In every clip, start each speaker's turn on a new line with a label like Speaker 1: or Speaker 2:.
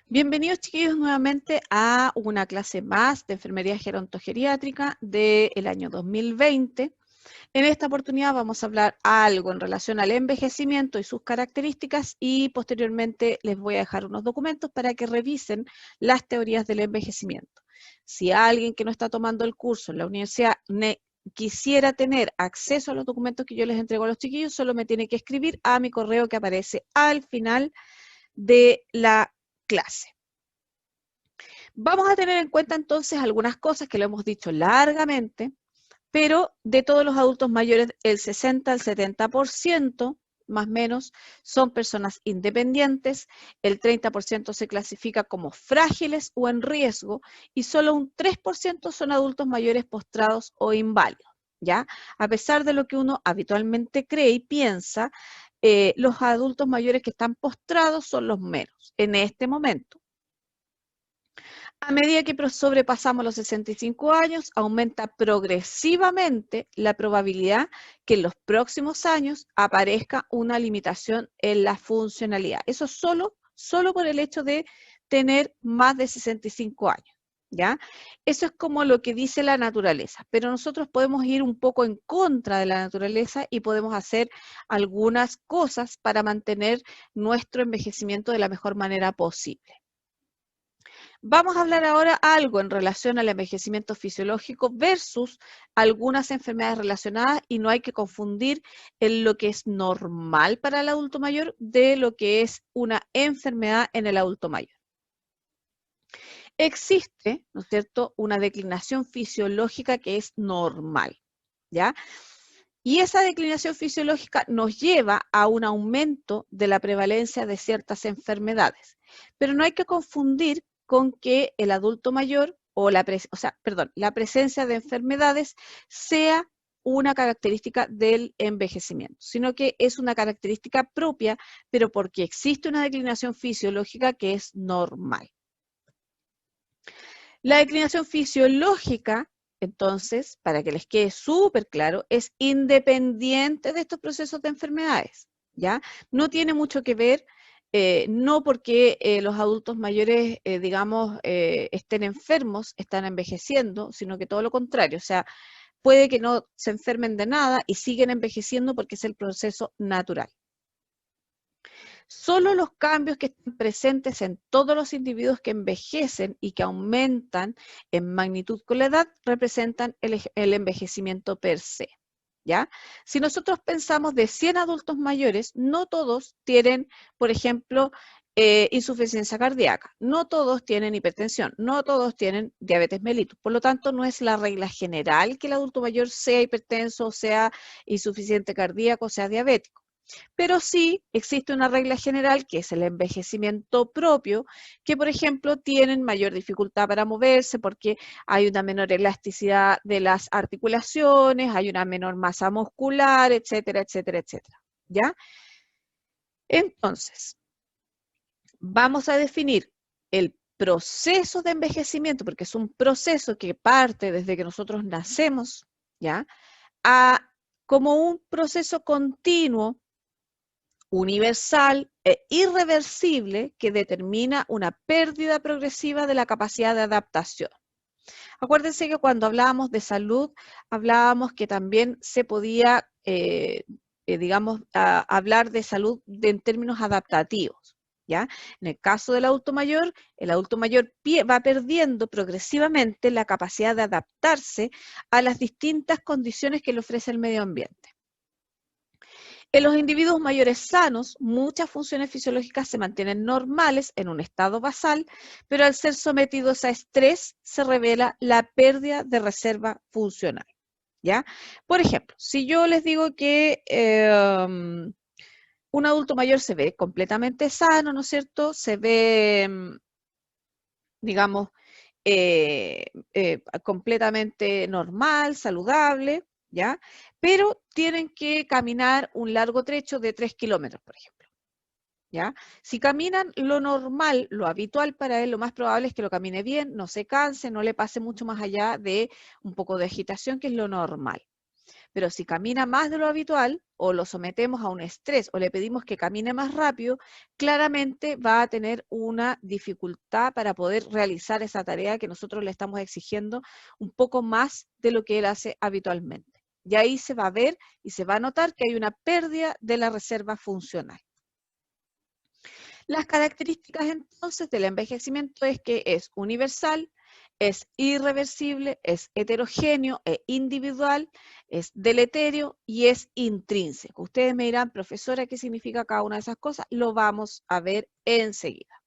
Speaker 1: Bienvenidos chiquillos nuevamente a una clase más de enfermería gerontogeriátrica del año 2020. En esta oportunidad vamos a hablar algo en relación al envejecimiento y sus características y posteriormente les voy a dejar unos documentos para que revisen las teorías del envejecimiento. Si alguien que no está tomando el curso en la universidad quisiera tener acceso a los documentos que yo les entrego a los chiquillos, solo me tiene que escribir a mi correo que aparece al final de la clase. Vamos a tener en cuenta entonces algunas cosas que lo hemos dicho largamente, pero de todos los adultos mayores, el 60 al 70%, más o menos, son personas independientes, el 30% se clasifica como frágiles o en riesgo, y solo un 3% son adultos mayores postrados o inválidos, ¿ya? A pesar de lo que uno habitualmente cree y piensa, los adultos mayores que están postrados son los menos en este momento. A medida que sobrepasamos los 65 años, aumenta progresivamente la probabilidad que en los próximos años aparezca una limitación en la funcionalidad. Eso solo por el hecho de tener más de 65 años, ¿ya? Eso es como lo que dice la naturaleza, pero nosotros podemos ir un poco en contra de la naturaleza y podemos hacer algunas cosas para mantener nuestro envejecimiento de la mejor manera posible. Vamos a hablar ahora algo en relación al envejecimiento fisiológico versus algunas enfermedades relacionadas y no hay que confundir en lo que es normal para el adulto mayor de lo que es una enfermedad en el adulto mayor. Existe, ¿no es cierto?, una declinación fisiológica que es normal, ¿ya? Y esa declinación fisiológica nos lleva a un aumento de la prevalencia de ciertas enfermedades. Pero no hay que confundir con que el adulto mayor o la presencia de enfermedades sea una característica del envejecimiento, sino que es una característica propia, pero porque existe una declinación fisiológica que es normal. La declinación fisiológica, entonces, para que les quede súper claro, es independiente de estos procesos de enfermedades, ¿ya? No tiene mucho que ver, no porque los adultos mayores, digamos, estén enfermos, están envejeciendo, sino que todo lo contrario, o sea, puede que no se enfermen de nada y siguen envejeciendo porque es el proceso natural. Solo los cambios que están presentes en todos los individuos que envejecen y que aumentan en magnitud con la edad representan el envejecimiento per se, ¿ya? Si nosotros pensamos de 100 adultos mayores, no todos tienen, por ejemplo, insuficiencia cardíaca, no todos tienen hipertensión, no todos tienen diabetes mellitus. Por lo tanto, no es la regla general que el adulto mayor sea hipertenso, sea insuficiente cardíaco, sea diabético. Pero sí existe una regla general que es el envejecimiento propio, que por ejemplo tienen mayor dificultad para moverse porque hay una menor elasticidad de las articulaciones, hay una menor masa muscular, etcétera, etcétera, etcétera. ¿Ya? Entonces, vamos a definir el proceso de envejecimiento, porque es un proceso que parte desde que nosotros nacemos, ¿ya? Como un proceso continuo, universal e irreversible que determina una pérdida progresiva de la capacidad de adaptación. Acuérdense que cuando hablábamos de salud, hablábamos que también se podía, digamos, hablar de salud en términos adaptativos, ¿ya? En el caso del adulto mayor, el adulto mayor va perdiendo progresivamente la capacidad de adaptarse a las distintas condiciones que le ofrece el medio ambiente. En los individuos mayores sanos, muchas funciones fisiológicas se mantienen normales en un estado basal, pero al ser sometidos a estrés se revela la pérdida de reserva funcional, ¿ya? Por ejemplo, si yo les digo que un adulto mayor se ve completamente sano, ¿no es cierto? Se ve, digamos, completamente normal, saludable, ¿ya? Pero tienen que caminar un largo trecho de 3 kilómetros, por ejemplo, ¿ya? Si caminan lo normal, lo habitual para él, lo más probable es que lo camine bien, no se canse, no le pase mucho más allá de un poco de agitación, que es lo normal. Pero si camina más de lo habitual, o lo sometemos a un estrés, o le pedimos que camine más rápido, claramente va a tener una dificultad para poder realizar esa tarea que nosotros le estamos exigiendo un poco más de lo que él hace habitualmente. Y ahí se va a ver y se va a notar que hay una pérdida de la reserva funcional. Las características entonces del envejecimiento es que es universal, es irreversible, es heterogéneo, es individual, es deleterio y es intrínseco. Ustedes me dirán, profesora, ¿qué significa cada una de esas cosas? Lo vamos a ver enseguida.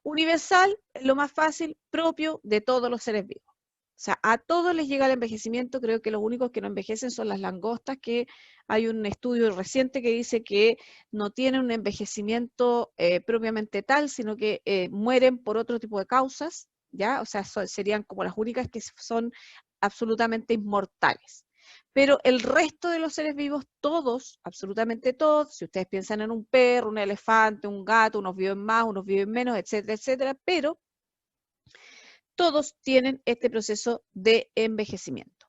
Speaker 1: Universal es lo más fácil, propio de todos los seres vivos. O sea, a todos les llega el envejecimiento, creo que los únicos que no envejecen son las langostas, que hay un estudio reciente que dice que no tienen un envejecimiento propiamente tal, sino que mueren por otro tipo de causas, ¿ya? O sea, serían como las únicas que son absolutamente inmortales. Pero el resto de los seres vivos, todos, absolutamente todos, si ustedes piensan en un perro, un elefante, un gato, unos viven más, unos viven menos, etcétera, etcétera, pero todos tienen este proceso de envejecimiento.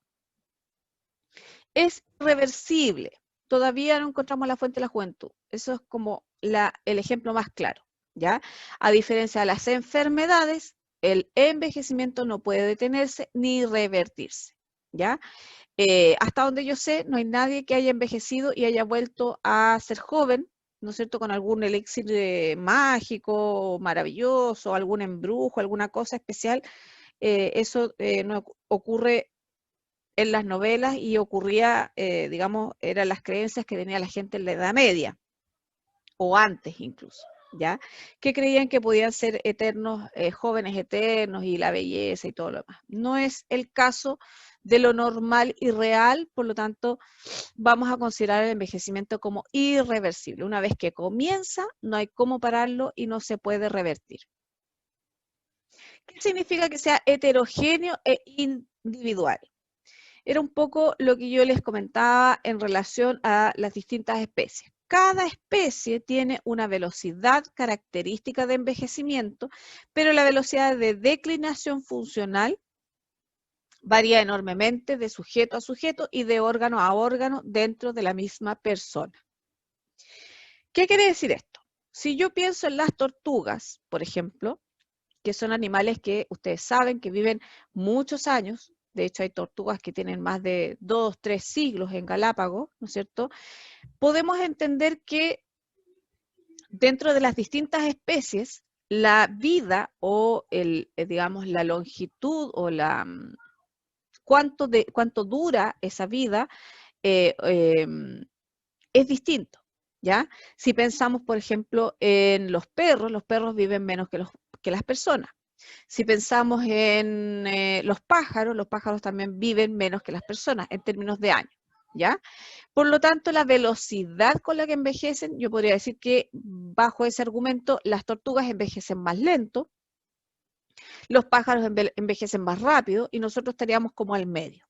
Speaker 1: Es reversible. Todavía no encontramos la fuente de la juventud. Eso es como el ejemplo más claro, ¿ya? A diferencia de las enfermedades, el envejecimiento no puede detenerse ni revertirse, ¿ya? Hasta donde yo sé, no hay nadie que haya envejecido y haya vuelto a ser joven, ¿no es cierto?, con algún elixir mágico, maravilloso, algún embrujo, alguna cosa especial. Eso no ocurre en las novelas y ocurría, digamos, eran las creencias que tenía la gente en la Edad Media, o antes incluso, ¿ya? Que creían que podían ser eternos, jóvenes eternos y la belleza y todo lo demás. No es el caso de lo normal y real, por lo tanto, vamos a considerar el envejecimiento como irreversible. Una vez que comienza, no hay cómo pararlo y no se puede revertir. ¿Qué significa que sea heterogéneo e individual? Era un poco lo que yo les comentaba en relación a las distintas especies. Cada especie tiene una velocidad característica de envejecimiento, pero la velocidad de declinación funcional varía enormemente de sujeto a sujeto y de órgano a órgano dentro de la misma persona. ¿Qué quiere decir esto? Si yo pienso en las tortugas, por ejemplo, que son animales que ustedes saben que viven muchos años. De hecho, hay tortugas que tienen más de 2, 3 siglos en Galápagos, ¿no es cierto? Podemos entender que dentro de las distintas especies, la vida o digamos, la longitud o cuánto dura esa vida es distinto, ¿ya? Si pensamos, por ejemplo, en los perros viven menos que las personas. Si pensamos en los pájaros también viven menos que las personas en términos de años, ¿ya? Por lo tanto, la velocidad con la que envejecen, yo podría decir que bajo ese argumento, las tortugas envejecen más lento, los pájaros envejecen más rápido y nosotros estaríamos como al medio.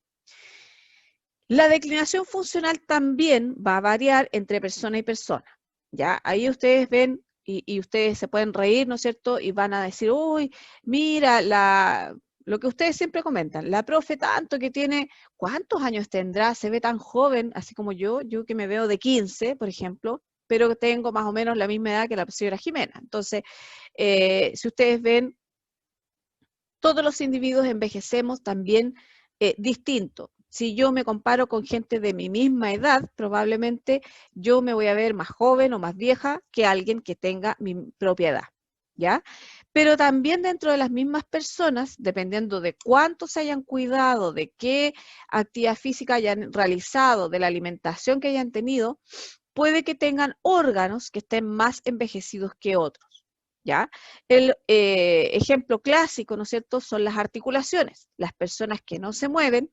Speaker 1: La declinación funcional también va a variar entre persona y persona, ¿ya? Ahí ustedes ven y ustedes se pueden reír, ¿no es cierto? Y van a decir, uy, mira, lo que ustedes siempre comentan, la profe tanto que tiene, ¿cuántos años tendrá? Se ve tan joven, así como yo que me veo de 15, por ejemplo, pero tengo más o menos la misma edad que la señora Jimena. Entonces, si ustedes ven, todos los individuos envejecemos también distinto. Si yo me comparo con gente de mi misma edad, probablemente yo me voy a ver más joven o más vieja que alguien que tenga mi propia edad, ¿ya? Pero también dentro de las mismas personas, dependiendo de cuánto se hayan cuidado, de qué actividad física hayan realizado, de la alimentación que hayan tenido, puede que tengan órganos que estén más envejecidos que otros. ¿Ya? El ejemplo clásico, ¿no es cierto?, son las articulaciones. Las personas que no se mueven,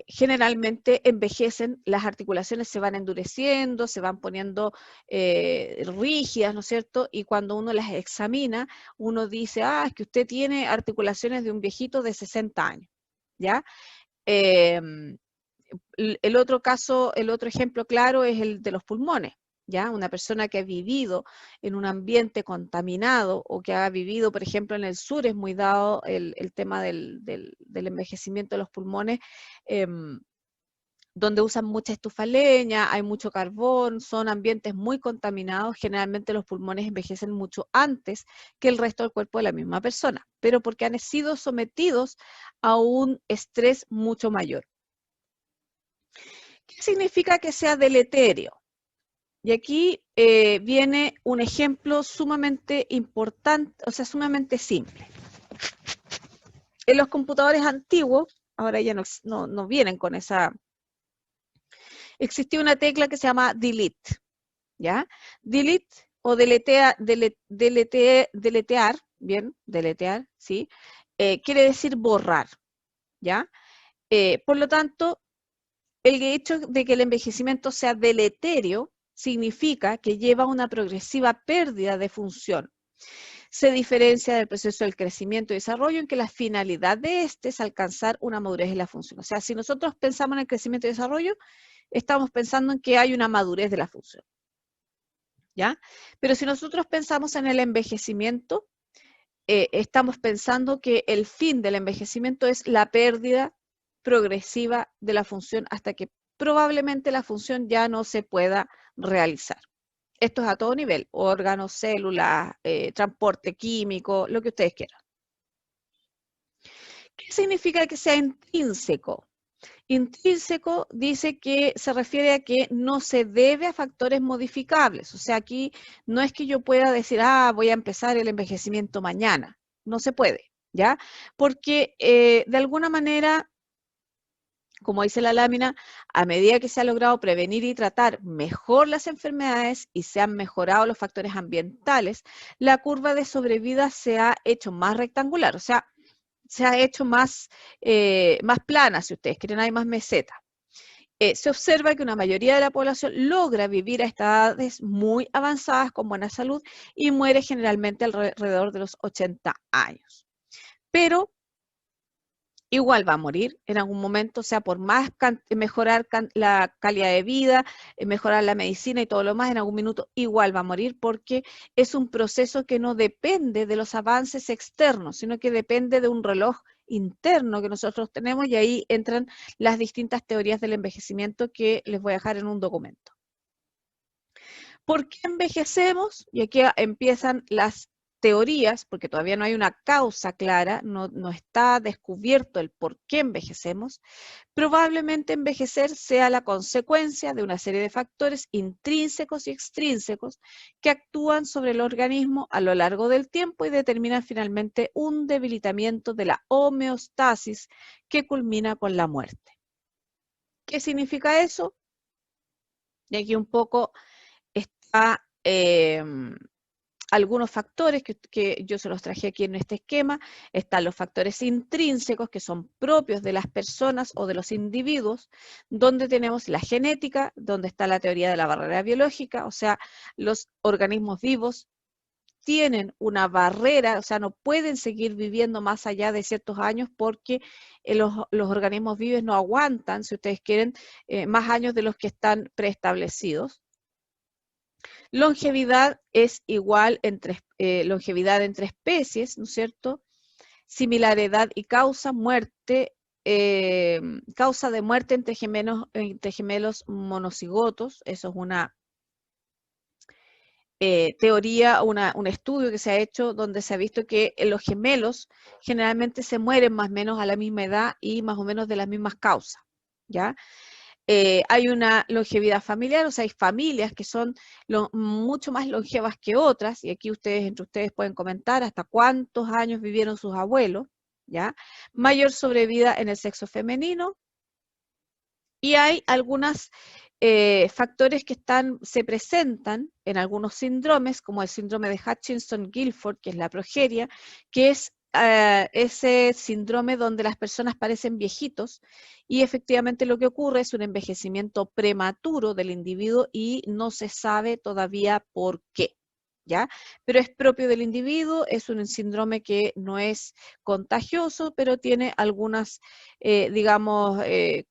Speaker 1: generalmente envejecen, las articulaciones se van endureciendo, se van poniendo rígidas, ¿no es cierto? Y cuando uno las examina, uno dice, es que usted tiene articulaciones de un viejito de 60 años, ¿ya? El otro caso, el otro ejemplo claro es el de los pulmones. ¿ya? Una persona que ha vivido en un ambiente contaminado o que ha vivido, por ejemplo, en el sur, es muy dado el tema del envejecimiento de los pulmones, donde usan mucha estufa leña, hay mucho carbón, son ambientes muy contaminados, generalmente los pulmones envejecen mucho antes que el resto del cuerpo de la misma persona, pero porque han sido sometidos a un estrés mucho mayor. ¿Qué significa que sea deleterio? Y aquí viene un ejemplo sumamente importante, o sea, sumamente simple. En los computadores antiguos, ahora ya no vienen con esa, existía una tecla que se llama delete, ¿ya? Delete o deletear, bien, deletear, ¿sí? Quiere decir borrar, ¿ya? Por lo tanto, el hecho de que el envejecimiento sea deleterio significa que lleva a una progresiva pérdida de función. Se diferencia del proceso del crecimiento y desarrollo en que la finalidad de este es alcanzar una madurez en la función. O sea, si nosotros pensamos en el crecimiento y desarrollo, estamos pensando en que hay una madurez de la función, ¿ya? Pero si nosotros pensamos en el envejecimiento, estamos pensando que el fin del envejecimiento es la pérdida progresiva de la función hasta que probablemente la función ya no se pueda realizar. Esto es a todo nivel, órganos, células, transporte químico, lo que ustedes quieran. ¿Qué significa que sea intrínseco? Intrínseco dice que se refiere a que no se debe a factores modificables. O sea, aquí no es que yo pueda decir, voy a empezar el envejecimiento mañana. No se puede, ¿ya? Porque de alguna manera, como dice la lámina, a medida que se ha logrado prevenir y tratar mejor las enfermedades y se han mejorado los factores ambientales, la curva de sobrevida se ha hecho más rectangular, o sea, se ha hecho más plana, si ustedes quieren, hay más meseta. Se observa que una mayoría de la población logra vivir a estas edades muy avanzadas con buena salud y muere generalmente alrededor de los 80 años. Pero igual va a morir en algún momento, o sea, por más mejorar la calidad de vida, mejorar la medicina y todo lo más, en algún minuto igual va a morir porque es un proceso que no depende de los avances externos, sino que depende de un reloj interno que nosotros tenemos y ahí entran las distintas teorías del envejecimiento que les voy a dejar en un documento. ¿Por qué envejecemos? Y aquí empiezan las teorías, porque todavía no hay una causa clara, no está descubierto el por qué envejecemos. Probablemente envejecer sea la consecuencia de una serie de factores intrínsecos y extrínsecos que actúan sobre el organismo a lo largo del tiempo y determinan finalmente un debilitamiento de la homeostasis que culmina con la muerte. ¿Qué significa eso? Y aquí un poco está algunos factores que yo se los traje aquí en este esquema. Están los factores intrínsecos que son propios de las personas o de los individuos, donde tenemos la genética, donde está la teoría de la barrera biológica, o sea, los organismos vivos tienen una barrera, o sea, no pueden seguir viviendo más allá de ciertos años porque los organismos vivos no aguantan, si ustedes quieren, más años de los que están preestablecidos. Longevidad es igual entre longevidad entre especies, ¿no es cierto? Similaridad y causa, muerte, causa de muerte entre gemelos monocigotos, eso es una teoría, un estudio que se ha hecho donde se ha visto que los gemelos generalmente se mueren más o menos a la misma edad y más o menos de las mismas causas, ¿ya? Hay una longevidad familiar, o sea, hay familias que son mucho más longevas que otras, y aquí entre ustedes pueden comentar hasta cuántos años vivieron sus abuelos, ¿ya? Mayor sobrevida en el sexo femenino, y hay algunos factores que se presentan en algunos síndromes, como el síndrome de Hutchinson-Gilford, que es la progeria, que es ese síndrome donde las personas parecen viejitos y efectivamente lo que ocurre es un envejecimiento prematuro del individuo y no se sabe todavía por qué, ¿ya? Pero es propio del individuo, es un síndrome que no es contagioso, pero tiene algunas, digamos,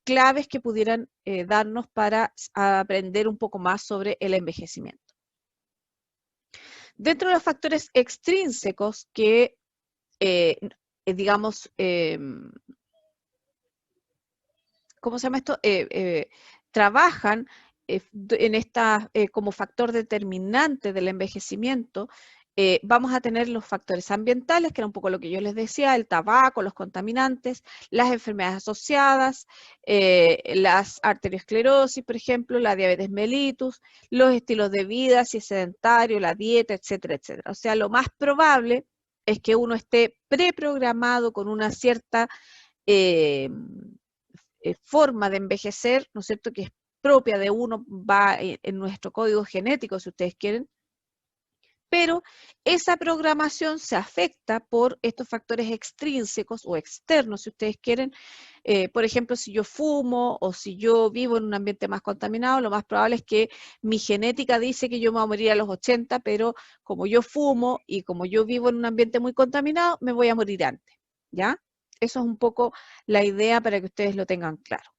Speaker 1: claves que pudieran darnos para aprender un poco más sobre el envejecimiento. Dentro de los factores extrínsecos que, digamos, ¿cómo se llama esto? Trabajan en esta, como factor determinante del envejecimiento, vamos a tener los factores ambientales, que era un poco lo que yo les decía, el tabaco, los contaminantes, las enfermedades asociadas, las arteriosclerosis, por ejemplo, la diabetes mellitus, los estilos de vida, si es sedentario, la dieta, etcétera, etcétera. O sea, lo más probable es que uno esté preprogramado con una cierta forma de envejecer, ¿no es cierto?, que es propia de uno, va en nuestro código genético, si ustedes quieren, pero esa programación se afecta por estos factores extrínsecos o externos, si ustedes quieren. Por ejemplo, si yo fumo o si yo vivo en un ambiente más contaminado, lo más probable es que mi genética dice que yo me voy a morir a los 80, pero como yo fumo y como yo vivo en un ambiente muy contaminado, me voy a morir antes, ¿ya? Eso es un poco la idea para que ustedes lo tengan claro.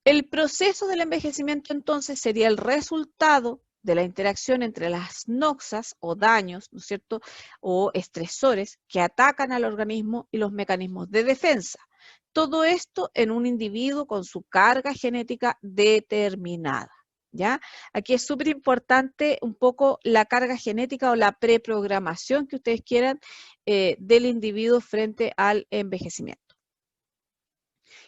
Speaker 1: El proceso del envejecimiento entonces sería el resultado de la interacción entre las noxas o daños, ¿no es cierto?, o estresores que atacan al organismo y los mecanismos de defensa. Todo esto en un individuo con su carga genética determinada, ¿ya? Aquí es súper importante un poco la carga genética o la preprogramación que ustedes quieran del individuo frente al envejecimiento.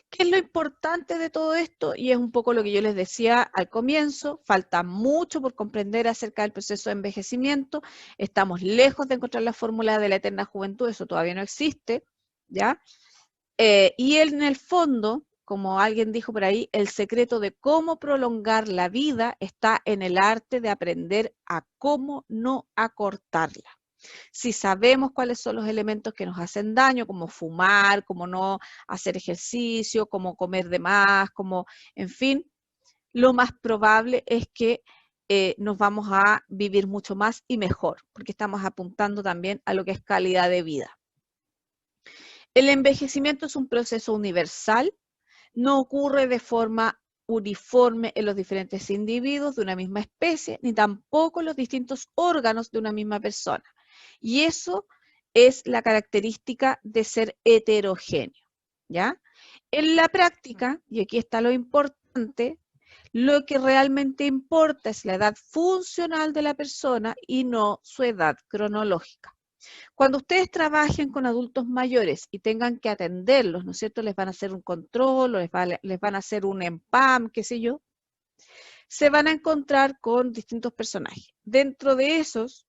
Speaker 1: ¿Qué es lo importante de todo esto? Y es un poco lo que yo les decía al comienzo, falta mucho por comprender acerca del proceso de envejecimiento, estamos lejos de encontrar la fórmula de la eterna juventud, eso todavía no existe, ¿ya? Y en el fondo, como alguien dijo por ahí, el secreto de cómo prolongar la vida está en el arte de aprender a cómo no acortarla. Si sabemos cuáles son los elementos que nos hacen daño, como fumar, como no hacer ejercicio, como comer de más, como, en fin, lo más probable es que nos vamos a vivir mucho más y mejor, porque estamos apuntando también a lo que es calidad de vida. El envejecimiento es un proceso universal, no ocurre de forma uniforme en los diferentes individuos de una misma especie, ni tampoco en los distintos órganos de una misma persona. Y eso es la característica de ser heterogéneo, ¿ya? En la práctica, y aquí está lo importante, lo que realmente importa es la edad funcional de la persona y no su edad cronológica. Cuando ustedes trabajen con adultos mayores y tengan que atenderlos, ¿no es cierto? Les van a hacer un control, o les van a hacer un EMPAM, qué sé yo, se van a encontrar con distintos personajes. Dentro de esos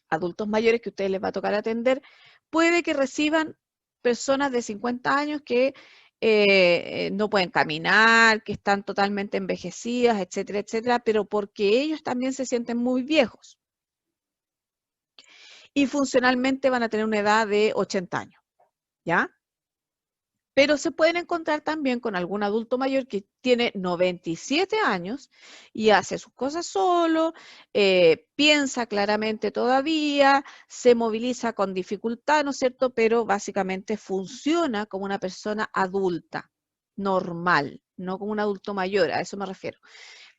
Speaker 1: adultos mayores que a ustedes les va a tocar atender, puede que reciban personas de 50 años que no pueden caminar, que están totalmente envejecidas, etcétera, etcétera, pero porque ellos también se sienten muy viejos. Y funcionalmente van a tener una edad de 80 años, ¿ya? Pero se pueden encontrar también con algún adulto mayor que tiene 97 años y hace sus cosas solo, piensa claramente todavía, se moviliza con dificultad, ¿no es cierto? Pero básicamente funciona como una persona adulta, normal, no como un adulto mayor, a eso me refiero.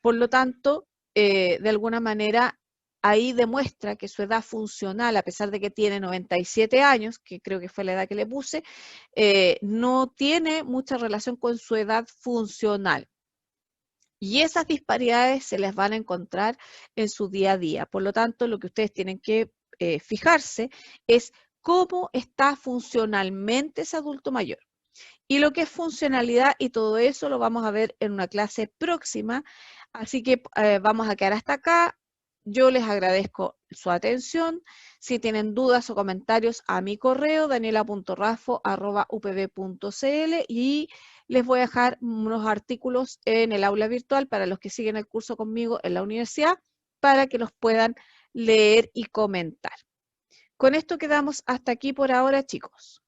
Speaker 1: Por lo tanto, de alguna manera, ahí demuestra que su edad funcional, a pesar de que tiene 97 años, que creo que fue la edad que le puse, no tiene mucha relación con su edad funcional. Y esas disparidades se les van a encontrar en su día a día. Por lo tanto, lo que ustedes tienen que fijarse es cómo está funcionalmente ese adulto mayor. Y lo que es funcionalidad y todo eso lo vamos a ver en una clase próxima. Así que vamos a quedar hasta acá. Yo les agradezco su atención. Si tienen dudas o comentarios, a mi correo daniela.rafo@upb.cl, y les voy a dejar unos artículos en el aula virtual para los que siguen el curso conmigo en la universidad, para que los puedan leer y comentar. Con esto quedamos hasta aquí por ahora, chicos.